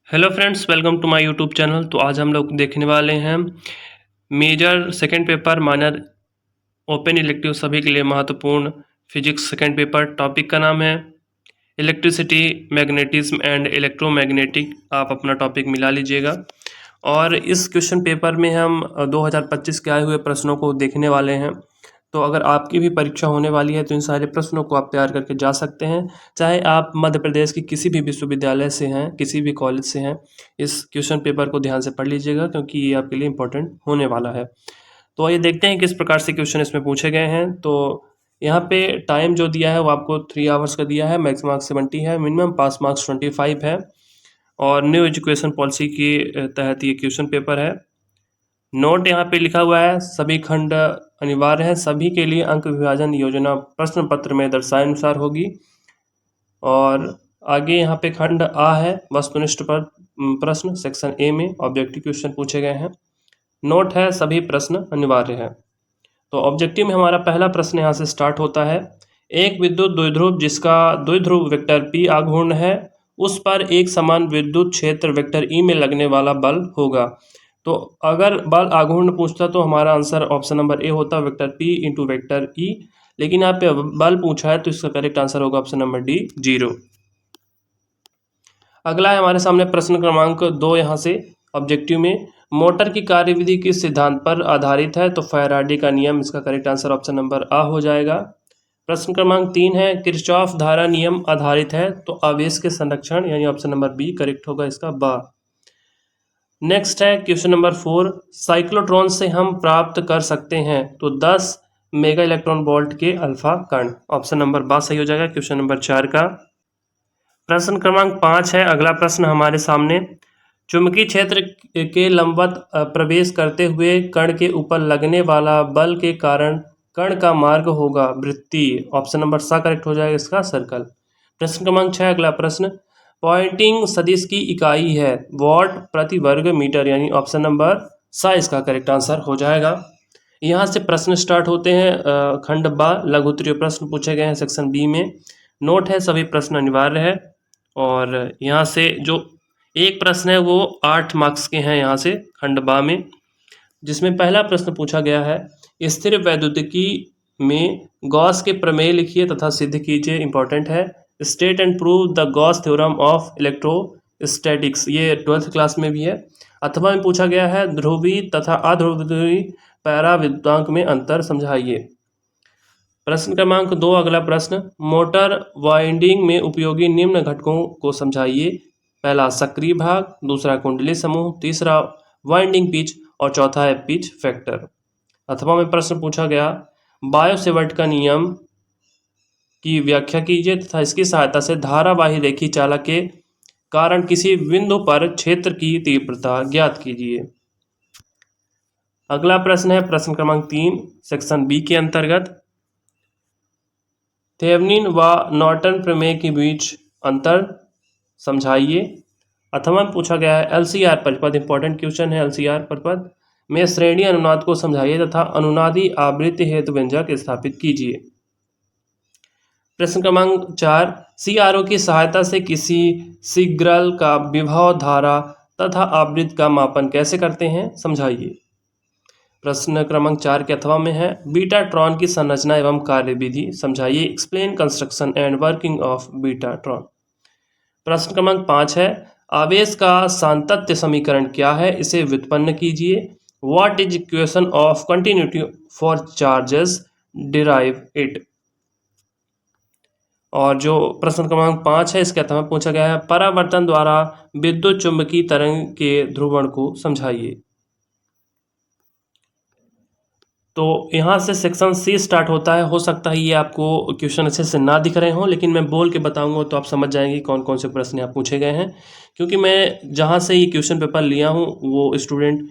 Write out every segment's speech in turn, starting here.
Hello friends, welcome to my YouTube channel. तो आज हम लोग देखने वाले हैं major second paper minor open elective सभी के लिए महत्वपूर्ण फिजिक्स सेकंड पेपर। टॉपिक का नाम है इलेक्ट्रिसिटी, मैग्नेटिज्म एंड इलेक्ट्रोमैग्नेटिक। आप अपना टॉपिक मिला लीजिएगा। और इस क्वेश्चन पेपर में हम 2025 के आए हुए प्रश्नों को देखने वाले हैं। तो अगर आपकी भी परीक्षा होने वाली है तो इन सारे प्रश्नों को आप तैयार करके जा सकते हैं, चाहे आप मध्य प्रदेश की किसी भी विश्वविद्यालय से हैं, किसी भी कॉलेज से हैं। इस क्वेश्चन पेपर को ध्यान से पढ़ लीजिएगा क्योंकि ये आपके लिए इम्पोर्टेंट होने वाला है। तो आइए देखते हैं किस प्रकार से क्वेश्चन इसमें पूछे गए हैं। तो यहाँ पे टाइम जो दिया है वो आपको 3 आवर्स का दिया है। मैक्स मार्क्स 70 है, मिनिमम पास मार्क्स 25 है। और न्यू एजुकेशन पॉलिसी के तहत ये क्वेश्चन पेपर है। नोट यहाँ पे लिखा हुआ है, सभी खंड अनिवार्य है, सभी के लिए अंक विभाजन योजना प्रश्न पत्र में दर्शाए अनुसार होगी। और आगे यहाँ पे खंड आ है, वस्तुनिष्ठ पर प्रश्न सेक्शन ए में ऑब्जेक्टिव क्वेश्चन पूछे गए हैं। नोट है, सभी प्रश्न अनिवार्य है। तो ऑब्जेक्टिव में हमारा पहला प्रश्न यहाँ से स्टार्ट होता है। एक विद्युत द्विध्रुव जिसका द्विध्रुव वेक्टर P आघूर्ण है, उस पर एक समान विद्युत क्षेत्र वेक्टर E में लगने वाला बल होगा। तो अगर बल आघूर्ण पूछता तो हमारा आंसर ऑप्शन नंबर ए होता, vector P into vector E। लेकिन यहाँ पे बल पूछा है तो इसका करेक्ट आंसर होगा ऑप्शन नंबर डी, 0। अगला है हमारे सामने प्रश्न क्रमांक 2। यहाँ से ऑब्जेक्टिव में मोटर की कार्यविधि किस सिद्धांत पर आधारित है, तो फैराडे का नियम। इसका करेक्ट आंसर ऑप्शन नंबर आ हो जाएगा। प्रश्न क्रमांक 3 है, किरचॉफ धारा नियम आधारित है, तो आवेश के संरक्षण, यानी ऑप्शन नंबर बी करेक्ट होगा इसका, बा। नेक्स्ट है क्वेश्चन नंबर 4, साइक्लोट्रॉन से हम प्राप्त कर सकते हैं तो 10 मेगा इलेक्ट्रॉन वोल्ट के अल्फा कण। ऑप्शन नंबर बा सही हो जाएगा क्वेश्चन नंबर 4 का। प्रश्न क्रमांक 5 है अगला प्रश्न हमारे सामने, चुंबकीय क्षेत्र के लंबवत प्रवेश करते हुए कण के ऊपर लगने वाला बल के कारण कण का मार्ग होगा वृत्तीय। ऑप्शन नंबर सा करेक्ट हो जाएगा इसका, सर्कल। प्रश्न क्रमांक 6 अगला प्रश्न, पॉइंटिंग सदिश की इकाई है वॉट प्रति वर्ग मीटर, यानी ऑप्शन नंबर सा इसका करेक्ट आंसर हो जाएगा। यहाँ से प्रश्न स्टार्ट होते हैं। खंड बा लघु उत्तरीय प्रश्न पूछे गए हैं सेक्शन बी में। नोट है, सभी प्रश्न अनिवार्य है। और यहाँ से जो एक प्रश्न है वो 8 मार्क्स के हैं यहाँ से खंड बा में, जिसमें पहला प्रश्न पूछा गया है, स्थिर वैद्युतिकी में गॉस के प्रमेय लिखिए तथा सिद्ध कीजिए। इंपॉर्टेंट है, state and prove the Gauss theorem of electrostatics. ये 12th क्लास में भी है। अथवा में पूछा गया है, ध्रुवी तथा अध्रुवी पैराविद्यांक में अंतर समझाइए। प्रश्न क्रमांक 2 अगला प्रश्न, मोटर वाइंडिंग में उपयोगी निम्न घटकों को समझाइए। पहला सक्रिय भाग, दूसरा कुंडली समूह, तीसरा वाइंडिंग पिच और चौथा है पिच फैक्टर। अथवा में प्रश्न पूछा गया, बायो सेवर्ट का नियम की व्याख्या कीजिए तथा इसकी सहायता से धारावाही रेखी चालक के कारण किसी बिंदु पर क्षेत्र की तीव्रता ज्ञात कीजिए। अगला प्रश्न है प्रश्न क्रमांक 3 सेक्शन बी के अंतर्गत, थेवेनिन व नॉर्टन प्रमेय के बीच अंतर समझाइए। अथवा में पूछा गया है, एलसीआर परिपथ, इंपॉर्टेंट क्वेश्चन है, एलसीआर परिपथ में श्रेणी अनुनाद को समझाइए तथा अनुनादी आवृत्ति हेतु व्यंजक स्थापित कीजिए। प्रश्न क्रमांक 4, सीआरओ की सहायता से किसी सिग्नल का विभव, धारा तथा आवृत्ति का मापन कैसे करते हैं, समझाइए। प्रश्न क्रमांक 4 के अथवा में है, बीटाट्रॉन की संरचना एवं कार्यविधि समझाइए। Explain construction and working of betatron. प्रश्न क्रमांक 5 है, आवेश का सातत्य समीकरण क्या है, इसे व्युत्पन्न कीजिए। What is equation of continuity for charges, derive it. और जो प्रश्न क्रमांक 5 है इसके अथवा में पूछा गया है, परावर्तन द्वारा विद्युत चुंबकीय तरंग के ध्रुवण को समझाइए। तो यहाँ से सेक्शन सी स्टार्ट होता है। हो सकता है ये आपको क्वेश्चन अच्छे से ना दिख रहे हों, लेकिन मैं बोल के बताऊंगा तो आप समझ जाएंगे कौन कौन से प्रश्न यहाँ पूछे गए हैं। क्योंकि मैं जहाँ से ये क्वेश्चन पेपर लिया हूँ वो स्टूडेंट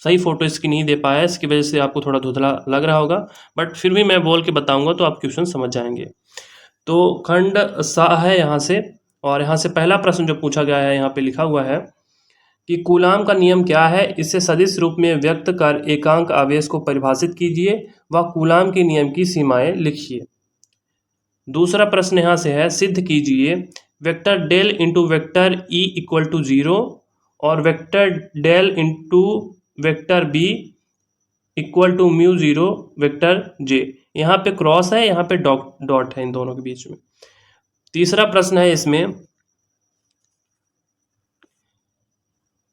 सही फ़ोटो इसकी नहीं दे पाया, इसकी वजह से आपको थोड़ा धुंधला लग रहा होगा, बट फिर भी मैं बोल के बताऊँगा तो आप क्वेश्चन समझ जाएंगे। तो खंड सा है यहाँ से, और यहाँ से पहला प्रश्न जो पूछा गया है यहाँ पे लिखा हुआ है कि कूलाम का नियम क्या है, इसे सदिश रूप में व्यक्त कर एकांक आवेश को परिभाषित कीजिए व कूलाम के नियम की सीमाएं लिखिए। दूसरा प्रश्न यहाँ से है, सिद्ध कीजिए vector del into vector E equal to 0 और vector del into vector B equal to mu 0 vector J. यहाँ पे क्रॉस है, यहाँ पे डॉट है इन दोनों के बीच में। तीसरा प्रश्न है इसमें,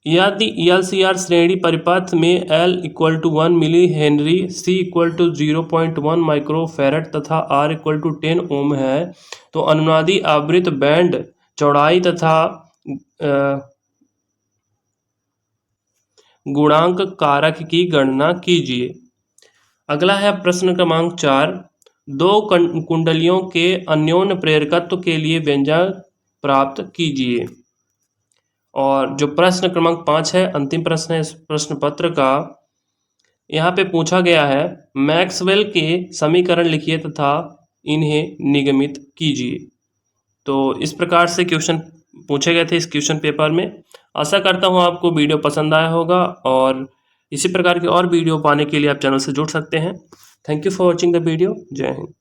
यदि एलसीआर श्रेणी परिपथ में L equal to 1 milli henry, C equal to 0.1 micro farad तथा R इक्वल टू 10 ओम है, तो अनुनादी आवृत बैंड चौड़ाई तथा गुणांक कारक की गणना कीजिए। अगला है प्रश्न क्रमांक 4, दो कुंडलियों के अन्योन्य प्रेरकत्व के लिए व्यंजक प्राप्त कीजिए। और जो प्रश्न क्रमांक 5 है, अंतिम प्रश्न है इस प्रश्न पत्र का, यहाँ पे पूछा गया है मैक्सवेल के समीकरण लिखिए तथा इन्हें निगमित कीजिए। तो इस प्रकार से क्वेश्चन पूछे गए थे इस क्वेश्चन पेपर में। आशा करता हूँ आपको वीडियो पसंद आया होगा और इसी प्रकार के और वीडियो पाने के लिए आप चैनल से जुड़ सकते हैं। Thank you for watching the video. जय हिंद।